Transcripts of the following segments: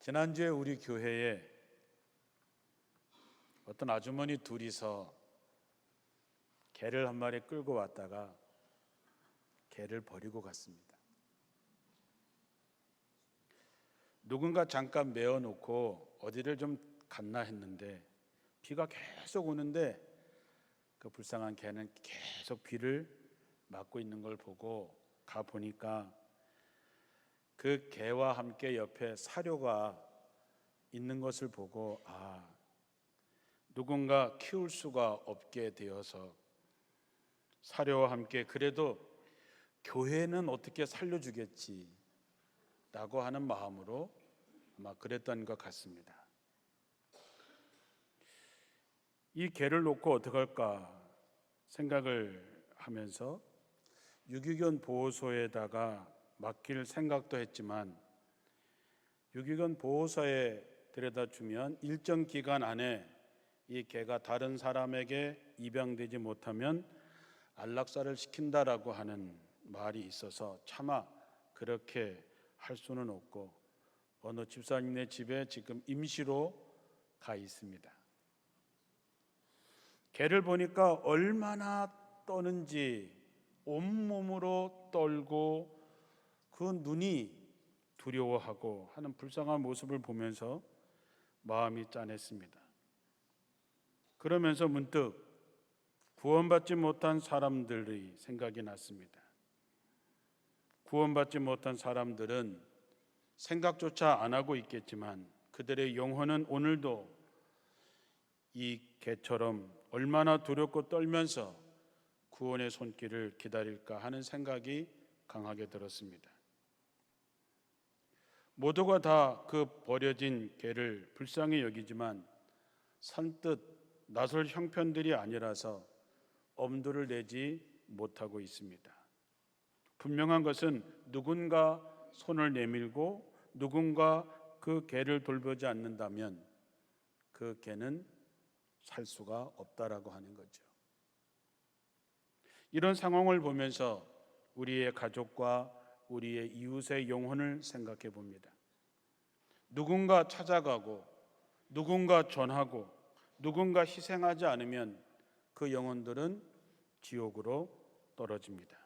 지난주에 우리 교회에 어떤 아주머니 둘이서 개를 한 마리 끌고 왔다가 개를 버리고 갔습니다. 누군가 잠깐 메어놓고 어디를 좀 갔나 했는데 비가 계속 오는데 그 불쌍한 개는 계속 비를 맞고 있는 걸 보고 가보니까 그 개와 함께 옆에 사료가 있는 것을 보고 누군가 키울 수가 없게 되어서 사료와 함께 그래도 교회는 어떻게 살려주겠지 라고 하는 마음으로 아마 그랬던 것 같습니다. 이 개를 놓고 어떡할까 생각을 하면서 유기견 보호소에다가 맡길 생각도 했지만 유기견 보호소에 데려다 주면 일정 기간 안에 이 개가 다른 사람에게 입양되지 못하면 안락사를 시킨다라고 하는 말이 있어서 차마 그렇게 할 수는 없고 어느 집사님네 집에 지금 임시로 가 있습니다. 개를 보니까 얼마나 떠는지 온몸으로 떨고 그 눈이 두려워하고 하는 불쌍한 모습을 보면서 마음이 짠했습니다. 그러면서 문득 구원받지 못한 사람들의 생각이 났습니다. 구원받지 못한 사람들은 생각조차 안 하고 있겠지만 그들의 영혼은 오늘도 이 개처럼 얼마나 두렵고 떨면서 구원의 손길을 기다릴까 하는 생각이 강하게 들었습니다. 모두가 다 그 버려진 개를 불쌍히 여기지만 선뜻 나설 형편들이 아니라서 엄두를 내지 못하고 있습니다. 분명한 것은 누군가 손을 내밀고 누군가 그 개를 돌보지 않는다면 그 개는 살 수가 없다라고 하는 거죠. 이런 상황을 보면서 우리의 가족과 우리의 이웃의 영혼을 생각해 봅니다. 누군가 찾아가고 누군가 전하고 누군가 희생하지 않으면 그 영혼들은 지옥으로 떨어집니다.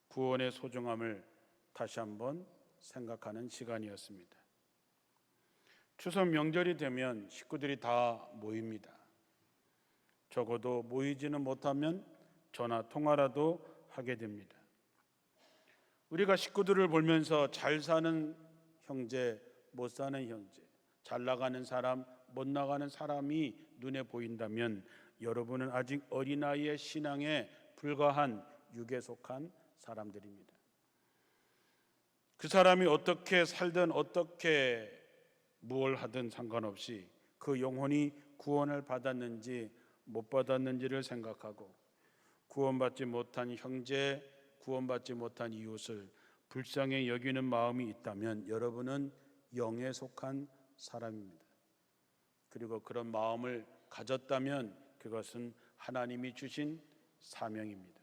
구원의 소중함을 다시 한번 생각하는 시간이었습니다. 추석 명절이 되면 식구들이 다 모입니다. 적어도 모이지는 못하면 전화 통화라도 하게 됩니다. 우리가 식구들을 보면서 잘 사는 형제, 못 사는 형제, 잘 나가는 사람, 못 나가는 사람이 눈에 보인다면 여러분은 아직 어린아이의 신앙에 불과한 육에 속한 사람들입니다. 그 사람이 어떻게 살든 어떻게 무엇을 하든 상관없이 그 영혼이 구원을 받았는지 못 받았는지를 생각하고 구원받지 못한 형제, 구원받지 못한 이웃을 불쌍히 여기는 마음이 있다면 여러분은 영에 속한 사람입니다. 그리고 그런 마음을 가졌다면 그것은 하나님이 주신 사명입니다.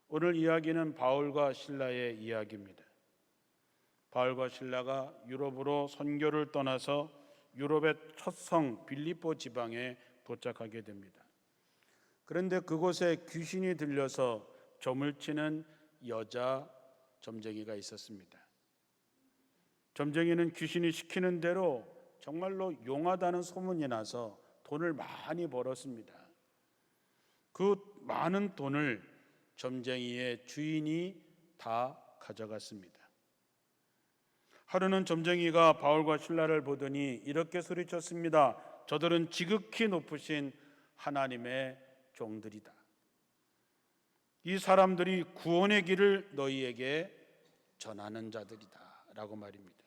오늘 이야기는 바울과 실라의 이야기입니다. 바울과 실라가 유럽으로 선교를 떠나서 유럽의 첫 성 빌립보 지방에 도착하게 됩니다. 그런데 그곳에 귀신이 들려서 점을 치는 여자 점쟁이가 있었습니다. 점쟁이는 귀신이 시키는 대로 정말로 용하다는 소문이 나서 돈을 많이 벌었습니다. 그 많은 돈을 점쟁이의 주인이 다 가져갔습니다. 하루는 점쟁이가 바울과 실라를 보더니 이렇게 소리쳤습니다. 저들은 지극히 높으신 하나님의 종들이다. 이 사람들이 구원의 길을 너희에게 전하는 자들이다 라고 말입니다.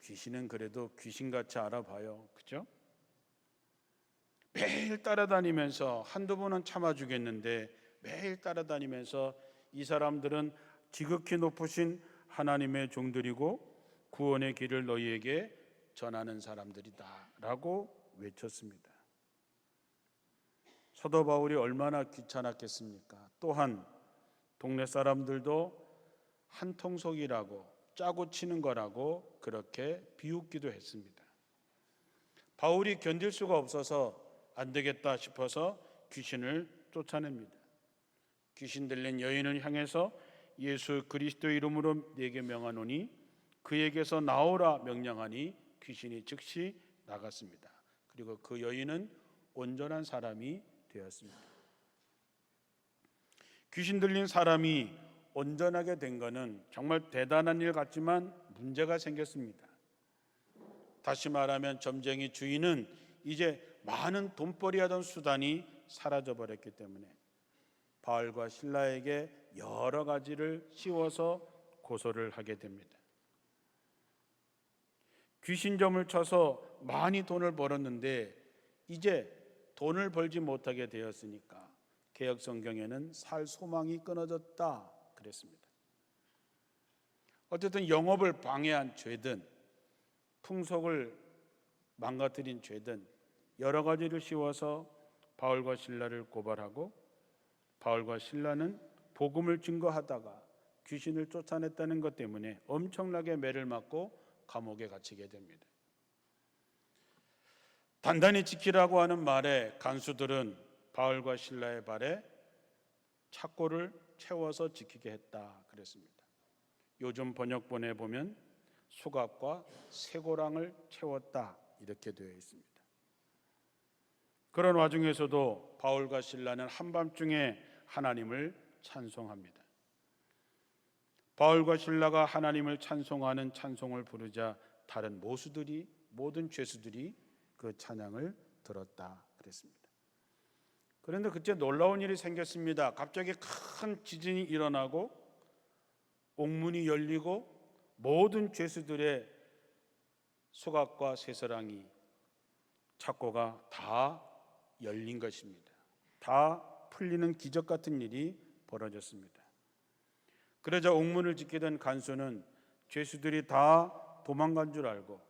귀신은 그래도 귀신같이 알아봐요. 그죠? 매일 따라다니면서 한두 번은 참아주겠는데 매일 따라다니면서 이 사람들은 지극히 높으신 하나님의 종들이고 구원의 길을 너희에게 전하는 사람들이다 라고 외쳤습니다. 사도 바울이 얼마나 귀찮았겠습니까? 또한 동네 사람들도 한통속이라고 짜고 치는 거라고 그렇게 비웃기도 했습니다. 바울이 견딜 수가 없어서 안 되겠다 싶어서 귀신을 쫓아냅니다. 귀신 들린 여인을 향해서 예수 그리스도 이름으로 네게 명하노니 그에게서 나오라 명령하니 귀신이 즉시 나갔습니다. 그리고 그 여인은 온전한 사람이 되었습니다. 귀신 들린 사람이 온전하게 된 것은 정말 대단한 일 같지만 문제가 생겼습니다. 다시 말하면 점쟁이 주인은 이제 많은 돈벌이 하던 수단이 사라져 버렸기 때문에 바울과 실라에게 여러 가지를 씌워서 고소를 하게 됩니다. 귀신점을 쳐서 많이 돈을 벌었는데 이제 돈을 벌지 못하게 되었으니까 개역 성경에는 살 소망이 끊어졌다 그랬습니다. 어쨌든 영업을 방해한 죄든 풍속을 망가뜨린 죄든 여러 가지를 씌워서 바울과 실라를 고발하고 바울과 실라는 복음을 증거하다가 귀신을 쫓아냈다는 것 때문에 엄청나게 매를 맞고 감옥에 갇히게 됩니다. 단단히 지키라고 하는 말에 간수들은 바울과 실라의 발에 착고를 채워서 지키게 했다 그랬습니다. 요즘 번역본에 보면 수갑과 쇠고랑을 채웠다 이렇게 되어 있습니다. 그런 와중에서도 바울과 실라는 한밤중에 하나님을 찬송합니다. 바울과 실라가 하나님을 찬송하는 찬송을 부르자 다른 모든 죄수들이 그 찬양을 들었다 그랬습니다. 그런데 그때 놀라운 일이 생겼습니다. 갑자기 큰 지진이 일어나고 옥문이 열리고 모든 죄수들의 수갑과 쇠사랑이 착고가 다 열린 것입니다. 다 풀리는 기적 같은 일이 벌어졌습니다. 그러자 옥문을 지키던 간수는 죄수들이 다 도망간 줄 알고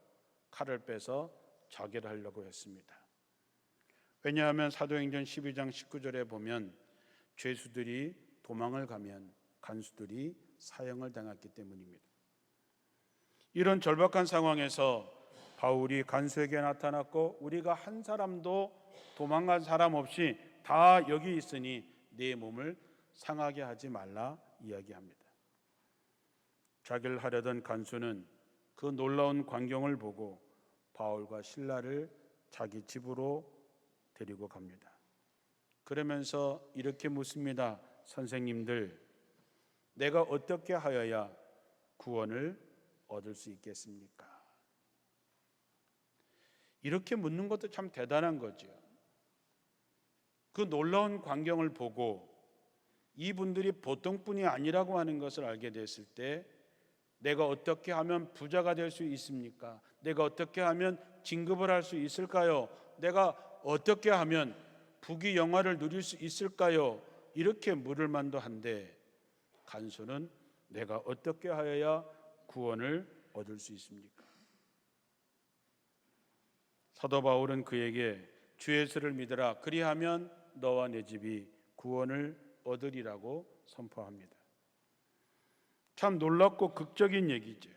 칼을 빼서 자결하려고 했습니다. 왜냐하면 사도행전 12장 19절에 보면 죄수들이 도망을 가면 간수들이 사형을 당했기 때문입니다. 이런 절박한 상황에서 바울이 간수에게 나타났고 우리가 한 사람도 도망간 사람 없이 다 여기 있으니 네 몸을 상하게 하지 말라 이야기합니다. 자결하려던 간수는 그 놀라운 광경을 보고 바울과 실라를 자기 집으로 데리고 갑니다. 그러면서 이렇게 묻습니다. 선생님들, 내가 어떻게 하여야 구원을 얻을 수 있겠습니까? 이렇게 묻는 것도 참 대단한 거죠. 그 놀라운 광경을 보고 이분들이 보통 분이 아니라고 하는 것을 알게 됐을 때 내가 어떻게 하면 부자가 될 수 있습니까? 내가 어떻게 하면 진급을 할 수 있을까요? 내가 어떻게 하면 부귀 영화를 누릴 수 있을까요? 이렇게 물을 만도 한데 간수는 내가 어떻게 하여야 구원을 얻을 수 있습니까? 사도 바울은 그에게 주 예수를 믿으라 그리하면 너와 내 집이 구원을 얻으리라고 선포합니다. 참 놀랍고 극적인 얘기죠.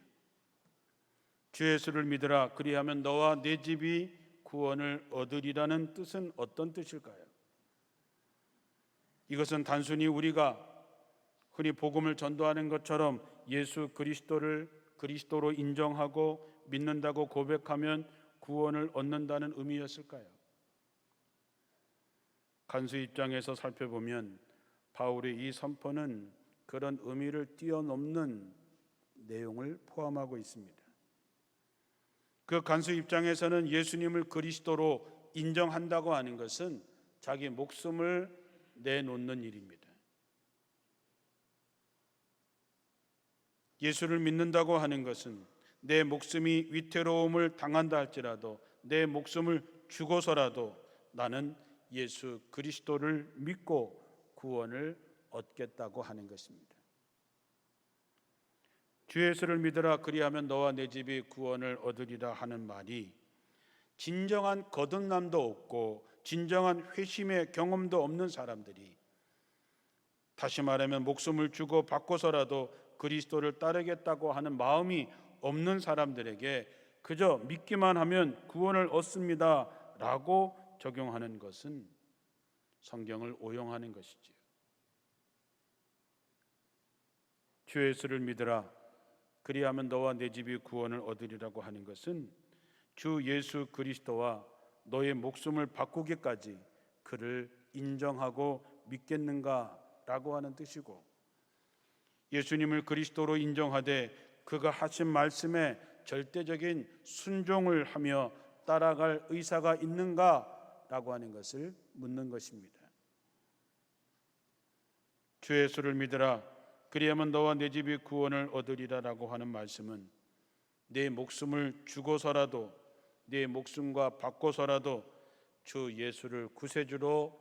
주 예수를 믿으라 그리하면 너와 내 집이 구원을 얻으리라는 뜻은 어떤 뜻일까요? 이것은 단순히 우리가 흔히 복음을 전도하는 것처럼 예수 그리스도를 그리스도로 인정하고 믿는다고 고백하면 구원을 얻는다는 의미였을까요? 간수 입장에서 살펴보면 바울의 이 선포는 그런 의미를 뛰어넘는 내용을 포함하고 있습니다. 그 간수 입장에서는 예수님을 그리스도로 인정한다고 하는 것은 자기 목숨을 내놓는 일입니다. 예수를 믿는다고 하는 것은 내 목숨이 위태로움을 당한다 할지라도 내 목숨을 주고서라도 나는 예수 그리스도를 믿고 구원을 얻겠다고 하는 것입니다. 주 예수를 믿으라 그리하면 너와 내 집이 구원을 얻으리라 하는 말이 진정한 거듭남도 없고 진정한 회심의 경험도 없는 사람들이 다시 말하면 목숨을 주고 받고서라도 그리스도를 따르겠다고 하는 마음이 없는 사람들에게 그저 믿기만 하면 구원을 얻습니다 라고 적용하는 것은 성경을 오용하는 것이지요. 주 예수를 믿으라 그리하면 너와 내 집이 구원을 얻으리라고 하는 것은 주 예수 그리스도와 너의 목숨을 바꾸기까지 그를 인정하고 믿겠는가라고 하는 뜻이고, 예수님을 그리스도로 인정하되 그가 하신 말씀에 절대적인 순종을 하며 따라갈 의사가 있는가라고 하는 것을 묻는 것입니다. 주 예수를 믿으라 그리하면 너와 내 집이 구원을 얻으리라라고 하는 말씀은 내 목숨을 주고서라도, 내 목숨과 바꿔서라도 주 예수를 구세주로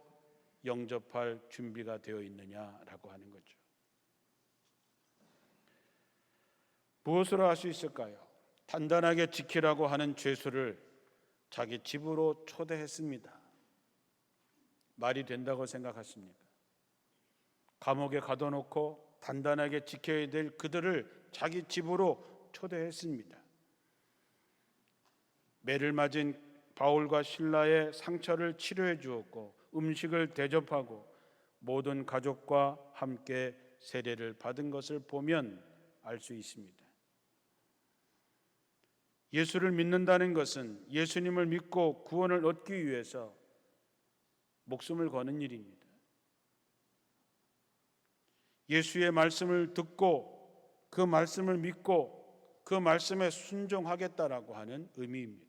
영접할 준비가 되어 있느냐라고 하는 거죠. 무엇으로 할 수 있을까요? 단단하게 지키라고 하는 죄수를 자기 집으로 초대했습니다. 말이 된다고 생각하십니까? 감옥에 가둬놓고 단단하게 지켜야 될 그들을 자기 집으로 초대했습니다. 매를 맞은 바울과 실라의 상처를 치료해 주었고 음식을 대접하고 모든 가족과 함께 세례를 받은 것을 보면 알 수 있습니다. 예수를 믿는다는 것은 예수님을 믿고 구원을 얻기 위해서 목숨을 거는 일입니다. 예수의 말씀을 듣고 그 말씀을 믿고 그 말씀에 순종하겠다라고 하는 의미입니다.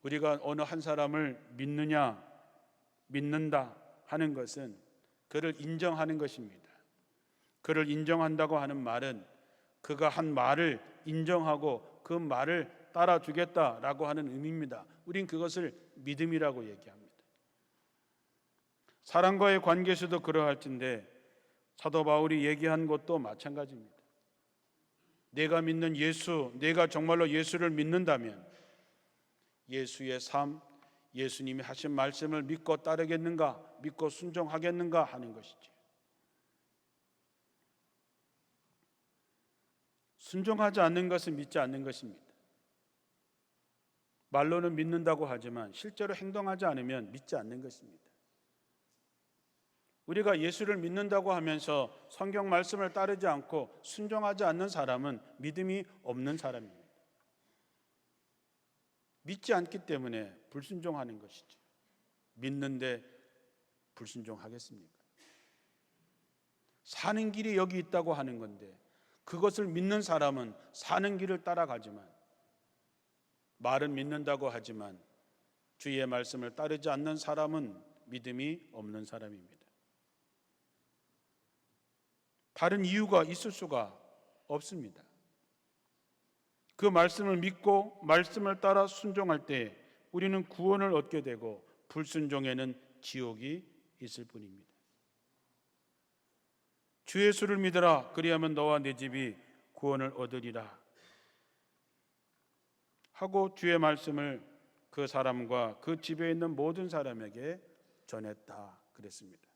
우리가 어느 한 사람을 믿느냐, 믿는다 하는 것은 그를 인정하는 것입니다. 그를 인정한다고 하는 말은 그가 한 말을 인정하고 그 말을 따라주겠다라고 하는 의미입니다. 우린 그것을 믿음이라고 얘기합니다. 사람과의 관계에서도 그러할진데 사도 바울이 얘기한 것도 마찬가지입니다. 내가 믿는 예수, 내가 정말로 예수를 믿는다면 예수의 삶, 예수님이 하신 말씀을 믿고 따르겠는가, 믿고 순종하겠는가 하는 것이지. 순종하지 않는 것은 믿지 않는 것입니다. 말로는 믿는다고 하지만 실제로 행동하지 않으면 믿지 않는 것입니다. 우리가 예수를 믿는다고 하면서 성경 말씀을 따르지 않고 순종하지 않는 사람은 믿음이 없는 사람입니다. 믿지 않기 때문에 불순종하는 것이죠. 믿는데 불순종하겠습니까? 사는 길이 여기 있다고 하는 건데 그것을 믿는 사람은 사는 길을 따라가지만, 말은 믿는다고 하지만 주의 말씀을 따르지 않는 사람은 믿음이 없는 사람입니다. 다른 이유가 있을 수가 없습니다. 그 말씀을 믿고 말씀을 따라 순종할 때 우리는 구원을 얻게 되고 불순종에는 지옥이 있을 뿐입니다. 주 예수를 믿으라 그리하면 너와 내 집이 구원을 얻으리라 하고 주의 말씀을 그 사람과 그 집에 있는 모든 사람에게 전했다 그랬습니다.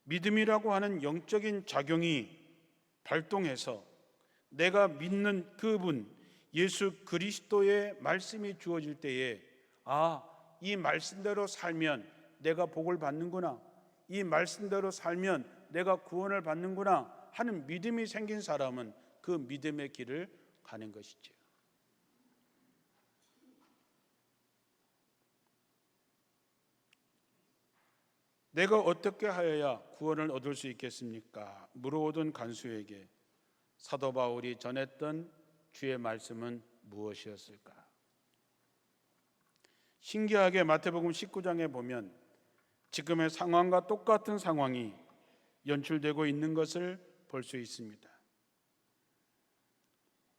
믿음이라고 하는 영적인 작용이 발동해서 내가 믿는 그분 예수 그리스도의 말씀이 주어질 때에 이 말씀대로 살면 내가 복을 받는구나, 이 말씀대로 살면 내가 구원을 받는구나 하는 믿음이 생긴 사람은 그 믿음의 길을 가는 것이죠. 내가 어떻게 하여야 구원을 얻을 수 있겠습니까? 물어오던 간수에게 사도 바울이 전했던 주의 말씀은 무엇이었을까? 신기하게 마태복음 19장에 보면 지금의 상황과 똑같은 상황이 연출되고 있는 것을 볼 수 있습니다.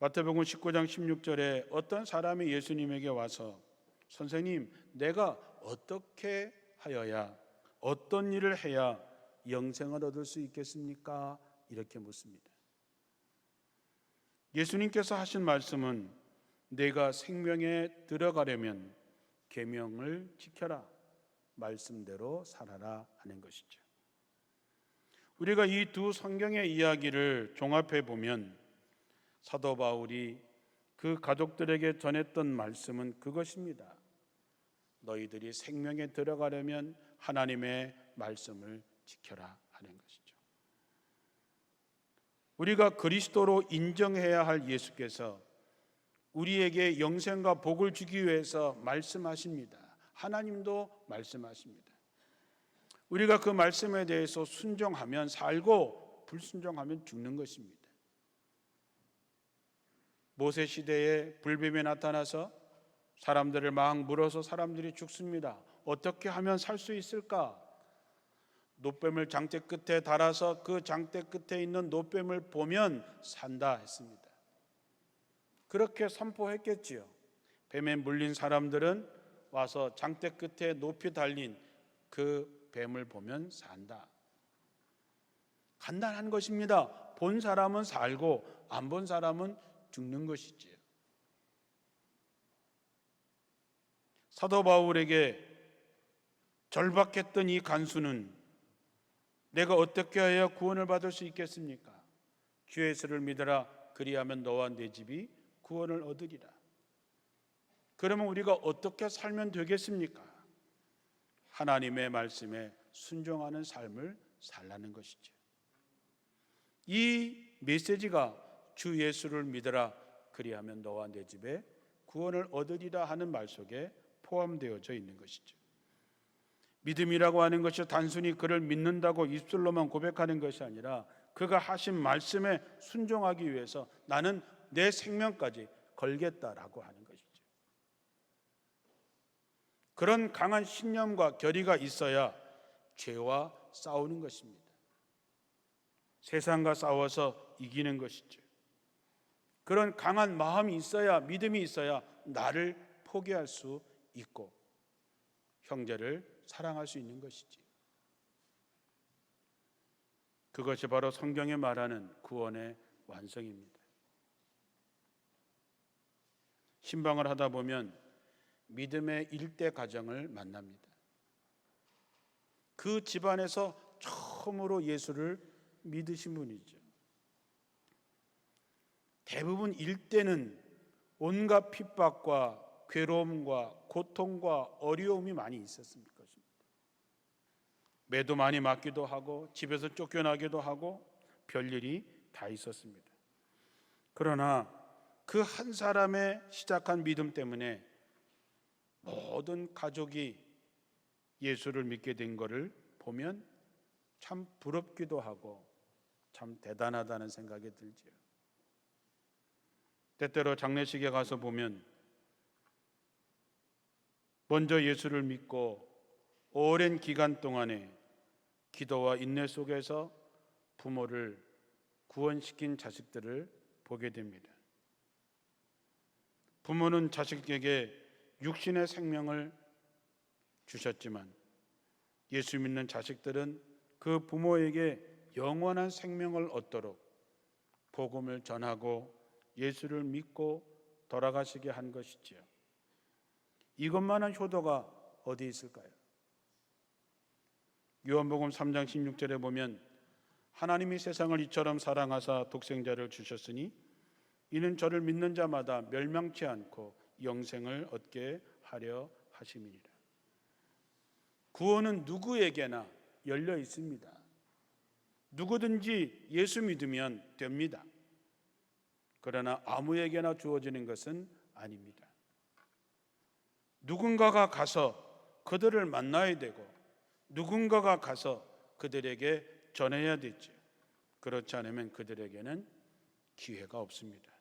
마태복음 19장 16절에 어떤 사람이 예수님에게 와서 선생님, 내가 어떻게 하여야, 어떤 일을 해야 영생을 얻을 수 있겠습니까? 이렇게 묻습니다. 예수님께서 하신 말씀은 내가 생명에 들어가려면 계명을 지켜라, 말씀대로 살아라 하는 것이죠. 우리가 이 두 성경의 이야기를 종합해 보면 사도 바울이 그 가족들에게 전했던 말씀은 그것입니다. 너희들이 생명에 들어가려면 하나님의 말씀을 지켜라 하는 것이죠. 우리가 그리스도로 인정해야 할 예수께서 우리에게 영생과 복을 주기 위해서 말씀하십니다. 하나님도 말씀하십니다. 우리가 그 말씀에 대해서 순종하면 살고 불순종하면 죽는 것입니다. 모세 시대에 불뱀이 나타나서 사람들을 막 물어서 사람들이 죽습니다. 어떻게 하면 살 수 있을까? 노뱀을 장대 끝에 달아서 그 장대 끝에 있는 노뱀을 보면 산다 했습니다. 그렇게 선포했겠지요. 뱀에 물린 사람들은 와서 장대 끝에 높이 달린 그 뱀을 보면 산다. 간단한 것입니다. 본 사람은 살고 안 본 사람은 죽는 것이지요. 사도 바울에게 절박했던 이 간수는 내가 어떻게 해야 구원을 받을 수 있겠습니까? 주 예수를 믿어라. 그리하면 너와 네 집이 구원을 얻으리라. 그러면 우리가 어떻게 살면 되겠습니까? 하나님의 말씀에 순종하는 삶을 살라는 것이죠. 이 메시지가 주 예수를 믿어라. 그리하면 너와 내 집에 구원을 얻으리라 하는 말 속에 포함되어져 있는 것이죠. 믿음이라고 하는 것이 단순히 그를 믿는다고 입술로만 고백하는 것이 아니라 그가 하신 말씀에 순종하기 위해서 나는 내 생명까지 걸겠다라고 하는 것이죠. 그런 강한 신념과 결의가 있어야 죄와 싸우는 것입니다. 세상과 싸워서 이기는 것이죠. 그런 강한 마음이 있어야, 믿음이 있어야 나를 포기할 수 있고 형제를 사랑할 수 있는 것이지. 그것이 바로 성경에 말하는 구원의 완성입니다. 신방을 하다 보면 믿음의 일대 가정을 만납니다. 그 집안에서 처음으로 예수를 믿으신 분이죠. 대부분 일대는 온갖 핍박과 괴로움과 고통과 어려움이 많이 있었을 것입니다. 매도 많이 맞기도 하고 집에서 쫓겨나기도 하고 별일이 다 있었습니다. 그러나 그 한 사람의 시작한 믿음 때문에 모든 가족이 예수를 믿게 된 것을 보면 참 부럽기도 하고 참 대단하다는 생각이 들지요. 때때로 장례식에 가서 보면 먼저 예수를 믿고 오랜 기간 동안에 기도와 인내 속에서 부모를 구원시킨 자식들을 보게 됩니다. 부모는 자식에게 육신의 생명을 주셨지만 예수 믿는 자식들은 그 부모에게 영원한 생명을 얻도록 복음을 전하고 예수를 믿고 돌아가시게 한 것이지요. 이것만한 효도가 어디 있을까요? 요한복음 3장 16절에 보면 하나님이 세상을 이처럼 사랑하사 독생자를 주셨으니 이는 저를 믿는 자마다 멸망치 않고 영생을 얻게 하려 하심이니라. 구원은 누구에게나 열려 있습니다. 누구든지 예수 믿으면 됩니다. 그러나 아무에게나 주어지는 것은 아닙니다. 누군가가 가서 그들을 만나야 되고 누군가가 가서 그들에게 전해야 되죠. 그렇지 않으면 그들에게는 기회가 없습니다.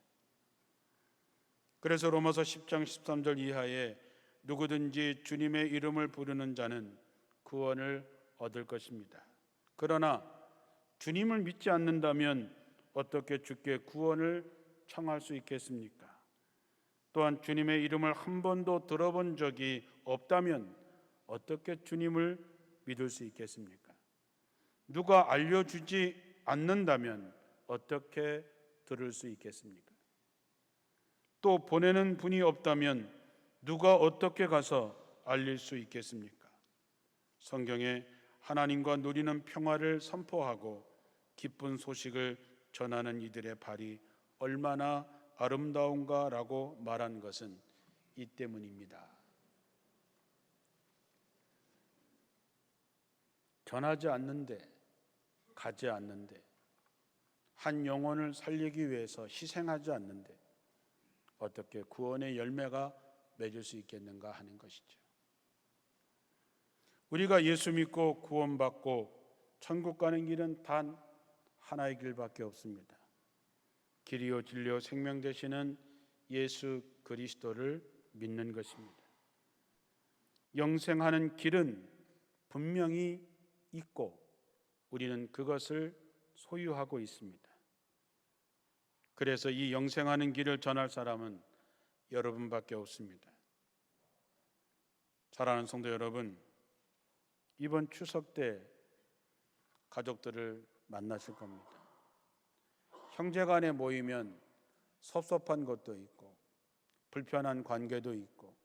그래서 로마서 10장 13절 이하에 누구든지 주님의 이름을 부르는 자는 구원을 얻을 것입니다. 그러나 주님을 믿지 않는다면 어떻게 주께 구원을 청할 수 있겠습니까? 또한 주님의 이름을 한 번도 들어본 적이 없다면 어떻게 주님을 믿을 수 있겠습니까? 누가 알려주지 않는다면 어떻게 들을 수 있겠습니까? 또 보내는 분이 없다면 누가 어떻게 가서 알릴 수 있겠습니까? 성경에 하나님과 누리는 평화를 선포하고 기쁜 소식을 전하는 이들의 발이 얼마나 아름다운가라고 말한 것은 이 때문입니다. 전하지 않는데, 가지 않는데, 한 영혼을 살리기 위해서 희생하지 않는데 어떻게 구원의 열매가 맺을 수 있겠는가 하는 것이죠. 우리가 예수 믿고 구원받고 천국 가는 길은 단 하나의 길밖에 없습니다. 길이요 진리요 생명 되시는 예수 그리스도를 믿는 것입니다. 영생하는 길은 분명히 있고 우리는 그것을 소유하고 있습니다. 그래서 이 영생하는 길을 전할 사람은 여러분밖에 없습니다. 사랑하는 성도 여러분, 이번 추석 때 가족들을 만나실 겁니다. 형제간에 모이면 섭섭한 것도 있고 불편한 관계도 있고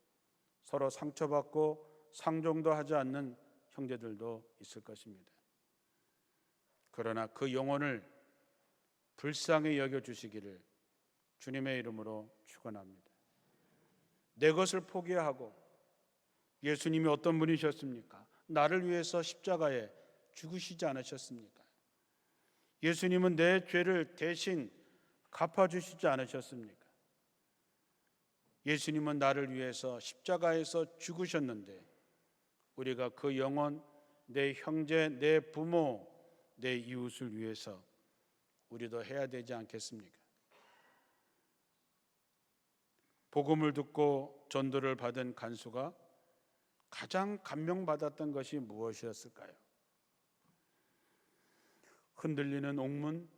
서로 상처받고 상종도 하지 않는 형제들도 있을 것입니다. 그러나 그 영혼을 불쌍히 여겨주시기를 주님의 이름으로 축원합니다. 내 것을 포기하고 예수님이 어떤 분이셨습니까? 나를 위해서 십자가에 죽으시지 않으셨습니까? 예수님은 내 죄를 대신 갚아주시지 않으셨습니까? 예수님은 나를 위해서 십자가에서 죽으셨는데 우리가 그 영혼, 내 형제, 내 부모, 내 이웃을 위해서 우리도 해야 되지 않겠습니까? 복음을 듣고 전도를 받은 간수가 가장 감명받았던 것이 무엇이었을까요? 흔들리는 옥문,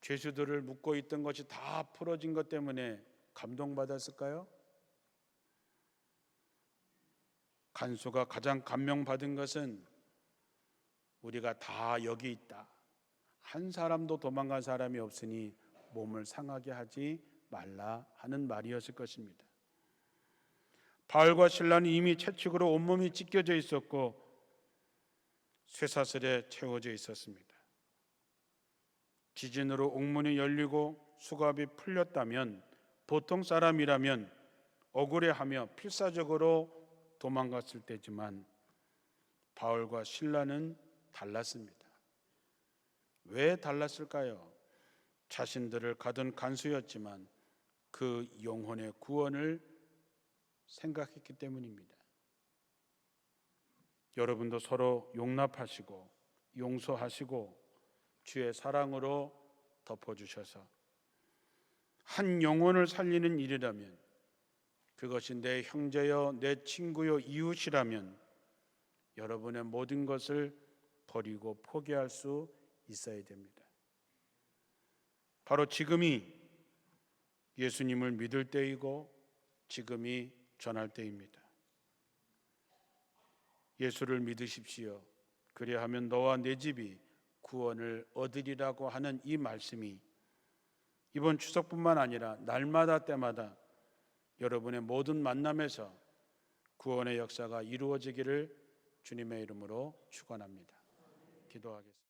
죄수들을 묶고 있던 것이 다 풀어진 것 때문에 감동받았을까요? 간수가 가장 감명받은 것은 우리가 다 여기 있다. 한 사람도 도망간 사람이 없으니 몸을 상하게 하지 말라 하는 말이었을 것입니다. 바울과 실라는 이미 채찍으로 온몸이 찢겨져 있었고 쇠사슬에 채워져 있었습니다. 지진으로 옥문이 열리고 수갑이 풀렸다면 보통 사람이라면 억울해하며 필사적으로 도망갔을 때지만 바울과 실라는 달랐습니다. 왜 달랐을까요? 자신들을 가둔 간수였지만 그 영혼의 구원을 생각했기 때문입니다. 여러분도 서로 용납하시고 용서하시고 주의 사랑으로 덮어주셔서 한 영혼을 살리는 일이라면 그것이 내 형제여 내 친구여 이웃이라면 여러분의 모든 것을 버리고 포기할 수 있어야 됩니다. 바로 지금이 예수님을 믿을 때이고 지금이 전할 때입니다. 예수를 믿으십시오. 그리하면 너와 내 집이 구원을 얻으리라고 하는 이 말씀이 이번 추석뿐만 아니라 날마다 때마다 여러분의 모든 만남에서 구원의 역사가 이루어지기를 주님의 이름으로 축원합니다. 기도하겠습니다.